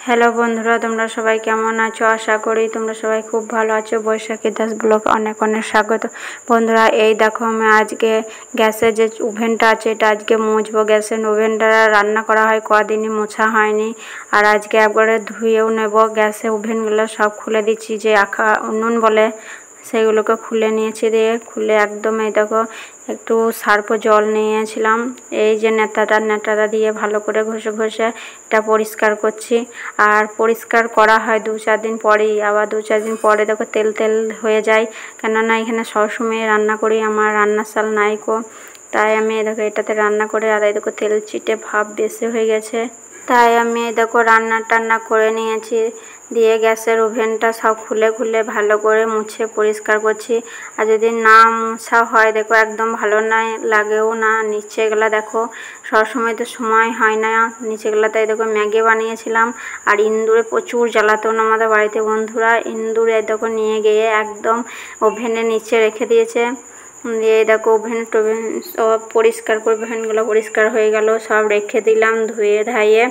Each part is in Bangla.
হ্যালো বন্ধুরা, তোমরা সবাই কেমন আছো? আশা করি তোমরা সবাই খুব ভালো আছো। বৈশাখী দাস ব্লগ অনেক অনেক স্বাগত। বন্ধুরা, এই দেখো আমি আজকে গ্যাসের যে ওভেনটা আছে এটা আজকে মুছবো। গ্যাসের ওভেনটা রান্না করা হয় কদিনই মোছা হয়নি, আর আজকে একবারে ধুয়েও নেব। গ্যাসের ওভেনগুলো সব খুলে দিচ্ছি, যে আখা উনুন বলে সেগুলোকে খুলে নিয়েছি। দিয়ে খুলে একদম এই দেখো একটু সার্ফ জল নিয়েছিলাম, এই যে নেতাটা দিয়ে ভালো করে ঘষে ঘষে এটা পরিষ্কার করছি। আর পরিষ্কার করা হয় 2-4 দিন পরেই, আবার 2-4 দিন পরে দেখো তেল তেল হয়ে যায়। কেননা এখানে সবসময় রান্না করি, আমার রান্নার সাল নাইকো, তাই আমি দেখো এটাতে রান্না করে। আর এই দেখো তেল চিটে ভাব বেশি হয়ে গেছে, তাই আমি দেখো রান্না করে নিয়েছি। দিয়ে গ্যাসের ওভেনটা সব খুলে খুলে ভালো করে মুছে পরিষ্কার করছি। আর যদি না মোছা হয় দেখো একদম ভালো নাই লাগেও না। নিচেগুলা দেখো সবসময় তো সময় হয় না নিচেগুলা, তাই দেখো ম্যাগি বানিয়েছিলাম। আর ইন্দুরে প্রচুর জ্বালাতন আমাদের বাড়িতে বন্ধুরা, ইন্দুরে দেখো নিয়ে গিয়ে একদম ওভেনের নিচে রেখে দিয়েছে। দিয়ে দেখো ওভেন টোভেন সব পরিষ্কার করে, ওভেনগুলো পরিষ্কার হয়ে গেল, সব রেখে দিলাম ধুয়ে ধাইয়ে।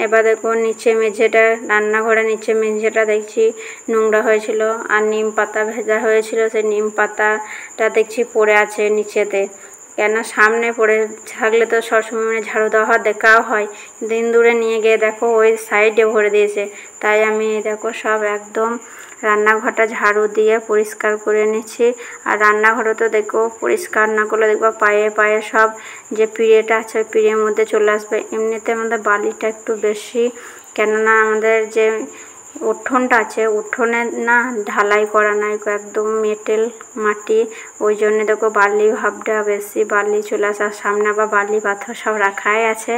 এবার দেখো নিচে মেঝেটা, রান্নাঘরের নিচে মেঝেটা দেখছি নোংরা হয়েছিল, আর নিম পাতা ভেজা হয়েছিল, সেই নিম পাতাটা দেখছি পড়ে আছে নিচেতে। কেন সামনে পড়ে থাকলে তো সবসময় মানে ঝাড়ু দেওয়া দেখাও হয়, দিন দূরে নিয়ে গিয়ে দেখো ওই সাইডে ভরে দিয়েছে। তাই আমি দেখো সব একদম রান্নাঘরটা ঝাড়ু দিয়ে পরিষ্কার করে নিচ্ছি। আর রান্নাঘরে তো দেখো পরিষ্কার না করলে দেখবো পায়ে পায়ে সব যে পিঁড়েটা আছে পিঁড়ের মধ্যে চলে আসবে। এমনিতে আমাদের বালিটা একটু বেশি, কেননা আমাদের যে উঠোনটা আছে উঠোনে না ঢালাই করা নাই, একদম মেটেল মাটি, ওই জন্য দেখো বালি ভাবটা বেশি, বালি চলে আসার সামনে আবার বালি পাথর সব রাখাই আছে,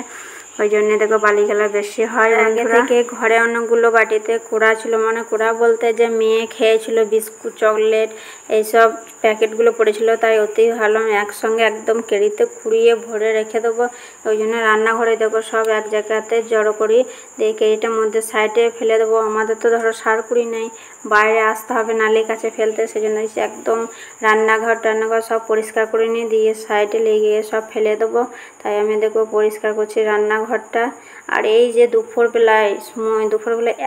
ওই জন্য দেখো বালিগুলা বেশি হয়। আগে থেকে ঘরে অনেকগুলো বাটিতে কুড়া ছিল, মানে কুড়া বলতে যে মেয়ে খেয়েছিল বিস্কুট চকলেট এইসব প্যাকেটগুলো পড়েছিল, তাই অতি ভালো একসঙ্গে একদম কেড়িতে কুড়িয়ে ভরে রেখে দেবো। ওই জন্য রান্নাঘরে দেখো সব এক জায়গাতে জড়ো করি, দিয়ে কেড়িটার মধ্যে সাইডে ফেলে দেবো। আমাদের তো ধরো সার কুড়ি নেই, বাইরে আসতে হবে নালির কাছে ফেলতে, সেই জন্য একদম রান্নাঘর টান্নাঘর সব পরিষ্কার করে নিয়ে দিয়ে সাইডে লেগে সব ফেলে দেবো। তাই আমি দেখো পরিষ্কার করছি রান্নাঘরটা। আর এই যে দুপুরবেলায়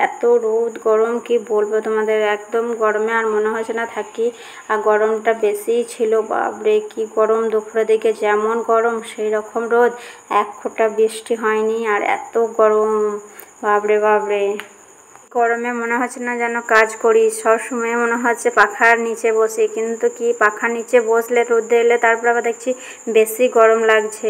এত রোদ গরম কি বলবো তোমাদের, একদম গরমে আর মনে হচ্ছে না থাকি। আর গরমটা বেশিই ছিল, বাপরে কি গরম, দুপুরের দিকে যেমন গরম সেই রকম রোদ, এক ফোঁটা বৃষ্টি হয়নি, আর এত গরম বাপরে বাপরে। গরমে মনে হচ্ছে না যেন কাজ করি, সব সময় মনে হচ্ছে পাখার নিচে বসি, কিন্তু কি পাখার নিচে বসলে রোদে এলে তারপর আবার দেখছি বেশি গরম লাগছে।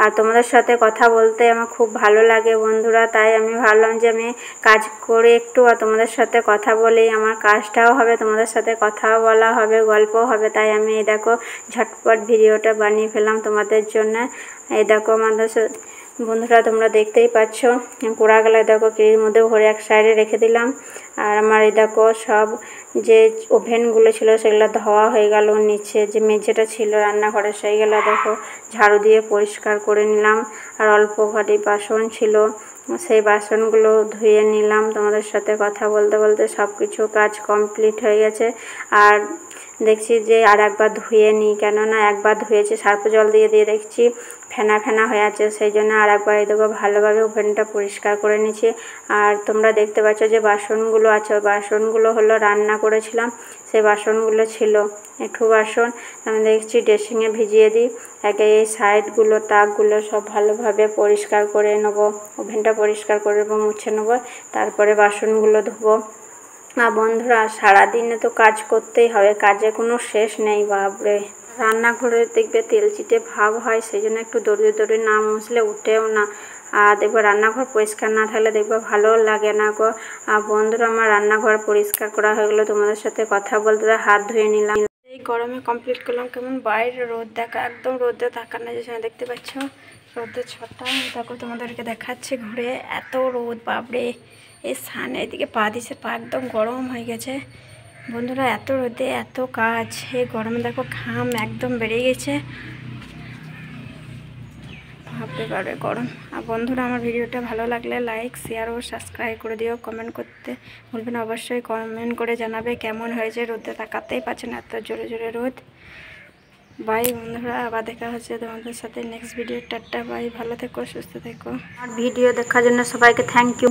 আর তোমাদের সাথে কথা বলতে আমার খুব ভালো লাগে বন্ধুরা, তাই আমি ভাবলাম যে আমি কাজ করে একটু আর তোমাদের সাথে কথা বলেই আমার কাজটাও হবে, তোমাদের সাথে কথাও বলা হবে, গল্পও হবে। তাই আমি এই দেখো ঝটপট ভিডিওটা বানিয়ে ফেললাম তোমাদের জন্য। এই দেখো আমাদের বন্ধুরা তোমরা দেখতেই পাচ্ছ কুড়াগুলো দেখো কিরির মধ্যে ভরে এক সাইডে রেখে দিলাম। আর আমার এই দেখো সব যে ওভেনগুলো ছিল সেগুলো ধোয়া হয়ে গেল, নিচে যে মেঝেটা ছিল রান্নাঘরে সেইগুলো দেখো ঝাড়ু দিয়ে পরিষ্কার করে নিলাম। আর অল্প ঘরে বাসন ছিল, সেই বাসনগুলো ধুয়ে নিলাম। তোমাদের সাথে কথা বলতে বলতে সব কিছু কাজ কমপ্লিট হয়ে গেছে। আর দেখছি যে আর একবার ধুয়ে নিই, কেননা একবার ধুয়েছি সার্ফ জল দিয়ে দিয়ে দেখছি ফেনা ফেনা হয়ে আছে, সেই জন্য আর একবার এই দেখো ভালোভাবে ওভেনটা পরিষ্কার করে নিচ্ছি। আর তোমরা দেখতে পাচ্ছ যে বাসনগুলো আছে, ওই বাসনগুলো হলো রান্না করেছিলাম সেই বাসনগুলো ছিল, একটু বাসন আমি দেখছি ড্রেসিংয়ে ভিজিয়ে দিই। একে এই সাইডগুলো তাকগুলো সব ভালোভাবে পরিষ্কার করে নেবো, ওভেনটা পরিষ্কার করে নেবো, মুছে নেবো, তারপরে বাসনগুলো ধোবো। না বন্ধুরা, সারাদিনে তো কাজ করতেই হবে, কাজে কোনো শেষ নেই বাপরে। রান্নাঘরে দেখবে তেল চিটে ভাব হয়, সেই জন্য একটু দড়িয়ে না মুছলে উঠেও না। আর দেখবো রান্নাঘর পরিষ্কার না থাকলে দেখবো ভালো লাগে না গো। আর বন্ধুরা আমার রান্নাঘর পরিষ্কার করা হয়ে গেলো, তোমাদের সাথে কথা বলতে হাত ধুয়ে নিলাম। এই গরমে কমপ্লিট করলাম। কেমন বাইরে রোদ দেখা, একদম রোদে থাকার না, যে দেখতে পাচ্ছ রোদের ছটা দেখো তোমাদেরকে দেখাচ্ছে ঘুরে, এত রোদ বাপরে। এই সামনে এদিকে পা দিছে, পা একদম গরম হয়ে গেছে বন্ধুরা, এত রোদে এত কাজ, এই গরমে দেখো ঘাম একদম বেড়ে গেছে, ভাবতে পারে গরম। আর বন্ধুরা আমার ভিডিওটা ভালো লাগলে লাইক শেয়ার ও সাবস্ক্রাইব করে দিও, কমেন্ট করতে ভুলবেন, অবশ্যই কমেন্ট করে জানাবে কেমন হয়েছে। রোদে তাকাতেই পারছে না, এত জোরে জোরে রোদ। বাই বন্ধুরা, আবার দেখা হচ্ছে তোমাদের সাথে নেক্সট ভিডিও। টাটা বাই, ভালো থেকো সুস্থ থেকো। আর ভিডিও দেখার জন্য সবাইকে থ্যাংক ইউ।